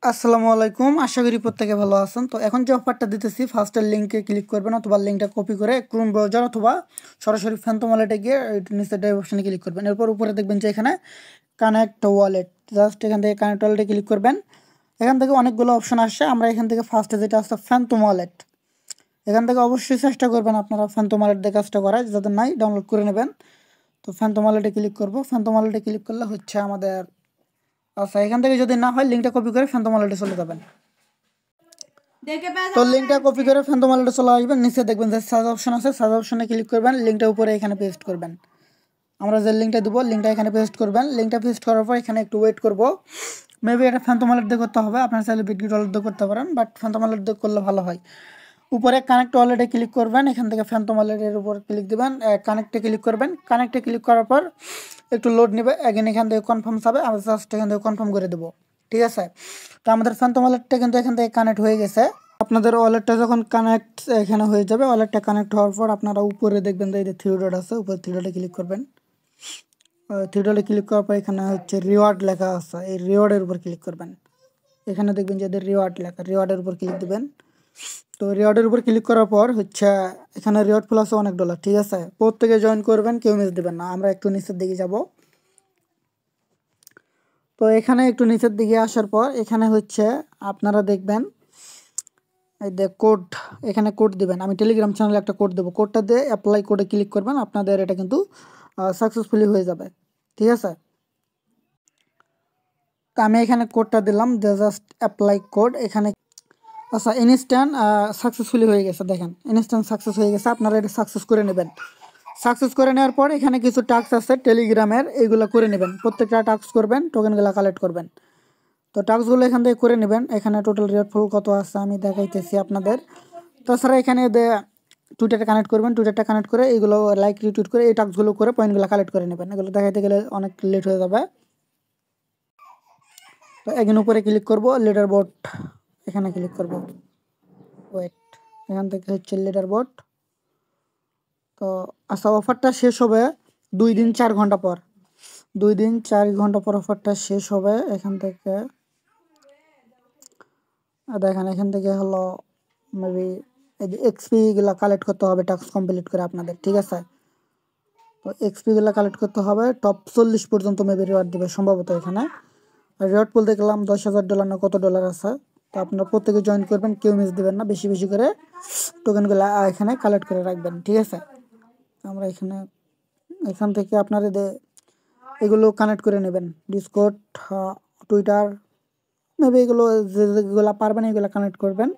আসসালামু আলাইকুম, আশা করি প্রত্যেকে ভালো আছেন। তো এখন যে অফারটা দিতেছি, ফার্স্টের লিঙ্কে ক্লিক করবেন অথবা লিঙ্কটা কপি করে ক্রোম ব্রাউজার অথবা সরাসরি ফ্যান্টম ওয়ালেটে গিয়ে নিচে ড্রাইভ অপশানে ক্লিক করবেন। এরপর উপরে দেখবেন যে এখানে কানেক্ট ওয়ালেট, জাস্ট এখান থেকে কানেক্ট ওয়ালেটে ক্লিক করবেন। এখান থেকে অনেকগুলো অপশন আসছে, আমরা এখান থেকে ফার্স্টে যেটা আসছে ফ্যান্টম ওয়ালেট, এখান থেকে অবশ্যই চেষ্টা করবেন আপনারা ফ্যান্টম ওয়ালেট দিয়ে কাজটা করায়, যাদের নাই ডাউনলোড করে নেবেন। তো ফ্যান্টম ওয়ালেটে ক্লিক করবো। ফ্যান্টম ওয়ালেটে ক্লিক করলে হচ্ছে আমাদের, আচ্ছা এখান থেকে যদি না হয় লিঙ্কটা কপি করে ফ্যান্টম ওয়ালেটে চলে যাবেন। তো লিঙ্কটা কপি করে ফ্যান্টম ওয়ালেটে চলে আসবেন। নিচে দেখবেন যে সার্চ অপশন আছে, সার্চ অপশনে ক্লিক করবেন, লিঙ্কটা উপরে এখানে পেস্ট করবেন। আমরা যে লিঙ্কটা দেবো লিঙ্কটা এখানে পেস্ট করবেন। লিঙ্কটা পেস্ট করার পর এখানে একটু ওয়েট করবো। মেবি এটা ফ্যান্টম ওয়ালেট দিয়ে করতে হবে, আপনার চাইলে বিটগেট ওয়ালেট দিয়ে করতে পারেন, বাট ফ্যান্টম ওয়ালেট দিয়ে করলে ভালো হয়। উপরে কানেক্ট ওয়ালেটে ক্লিক করবেন, এখান থেকে ফ্যান্টম ওয়ালেটের উপর ক্লিক দেবেন, কানেক্টে ক্লিক করবেন। কানেক্টে ক্লিক করার পর একটু লোড নেবে, এখান থেকে কনফার্ম যাবে, আমি জাস্ট এখান থেকে কনফার্ম করে দেবো। ঠিক আছে, তো আমাদের ফ্যান্টম ওয়ালেটটা কিন্তু এখান থেকে কানেক্ট হয়ে গেছে। আপনাদের ওয়ালেটটা যখন কানেক্ট এখানে হয়ে যাবে, ওয়ালেটটা কানেক্ট হওয়ার পর আপনারা উপরে দেখবেন যে এই যে থ্রি ডট আছে, উপরে থ্রি ডটে ক্লিক করবেন। থ্রি ডটে ক্লিক করার পর এখানে হচ্ছে রিওয়ার্ড লেখা আছে, এই রিওয়ার্ডের উপর ক্লিক করবেন। এখানে দেখবেন যে এদের রিওয়ার্ড লেখা, রিওয়ার্ডের উপর ক্লিক দেবেন। তো রিওয়ার্ডের উপর ক্লিক করার পর হচ্ছে এখানে রিওয়ার্ড ফুল আছে অনেক ডলার। ঠিক আছে, প্রত্যেকে জয়েন করবেন, কেউ মিস দেবেন না। আমরা একটু নিচের দিকে যাব। তো এখানে একটু নিচের দিকে আসার পর এখানে হচ্ছে আপনারা দেখবেন এই যে কোড, এখানে কোড দিবেন। আমি টেলিগ্রাম চ্যানেলে একটা কোড দেবো, কোডটা দিয়ে অ্যাপ্লাই কোডে ক্লিক করবেন, আপনাদের এটা কিন্তু সাকসেসফুলি হয়ে যাবে। ঠিক আছে, তো আমি এখানে কোডটা দিলাম, জাস্ট অ্যাপ্লাই কোড এখানে। আচ্ছা, ইনস্ট্যান্ট সাকসেসফুলি হয়ে গেছে, দেখেন ইনস্ট্যান্ট সাকসেস হয়ে গেছে। আপনারা এটা সাকসেস করে নেবেন। সাকসেস করে নেওয়ার পর এখানে কিছু টাস্ক আছে টেলিগ্রামের, এইগুলো করে নেবেন। প্রত্যেকটা টাস্ক করবেন, টোকেনগুলো কালেক্ট করবেন। তো টাস্কগুলো এখান থেকে করে নেবেন। এখানে টোটাল রিওয়ার্ড ফুল কত আছে আমি দেখাইতেছি আপনাদের। তাছাড়া এখানে টুইটারে কানেক্ট করবেন, টুইটারটা কানেক্ট করে এইগুলো লাইক রিটুইট করে এই টাস্কগুলো করে পয়েন্টগুলো কালেক্ট করে নেবেন। এগুলো দেখাইতে গেলে অনেক লেট হয়ে যাবে। তো একদিন উপরে ক্লিক করব, লিডার বোর্ড এখানে ক্লিক করব। ওয়েট, এখান থেকে হচ্ছে লিডার বোর্ড। তো আচ্ছা, অফারটা শেষ হবে 2 দিন 4 ঘন্টা পর। 2 দিন 4 ঘন্টা পর অফারটা শেষ হবে। এখান থেকে দেখেন, এখান থেকে হলো মেবি এই যে এক্সপিগুলো কালেক্ট করতে হবে টাস্ক কমপ্লিট করে আপনাদের। ঠিক আছে, তো এক্সপিগুলো কালেক্ট করতে হবে। টপ 40 পর্যন্ত মেবি রিওয়ার্ড দেবে সম্ভবত এখানে। রিওয়ার্ড পুল দেখলাম $10,000 না কত ডলার আছে। তো আপনারা প্রত্যেকে জয়েন করবেন, কেউ মিস দেবেন না, বেশি বেশি করে টোকেনগুলো এখানে কালেক্ট করে রাখবেন। ঠিক আছে, আমরা এখান থেকে আপনারা এগুলো কানেক্ট করে নেবেন। ডিসকর্ড, টুইটার, মেবি এগুলো যেগুলো পারবেন এগুলো কানেক্ট করবেন।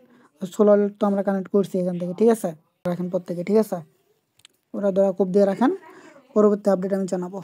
সোলার তো আমরা কানেক্ট করছি এখান থেকে। ঠিক আছে, রাখেন প্রত্যেকে। ঠিক আছে, ওরা ধরা কোপ দিয়ে রাখেন, পরবর্তী আপডেট আমি জানাবো।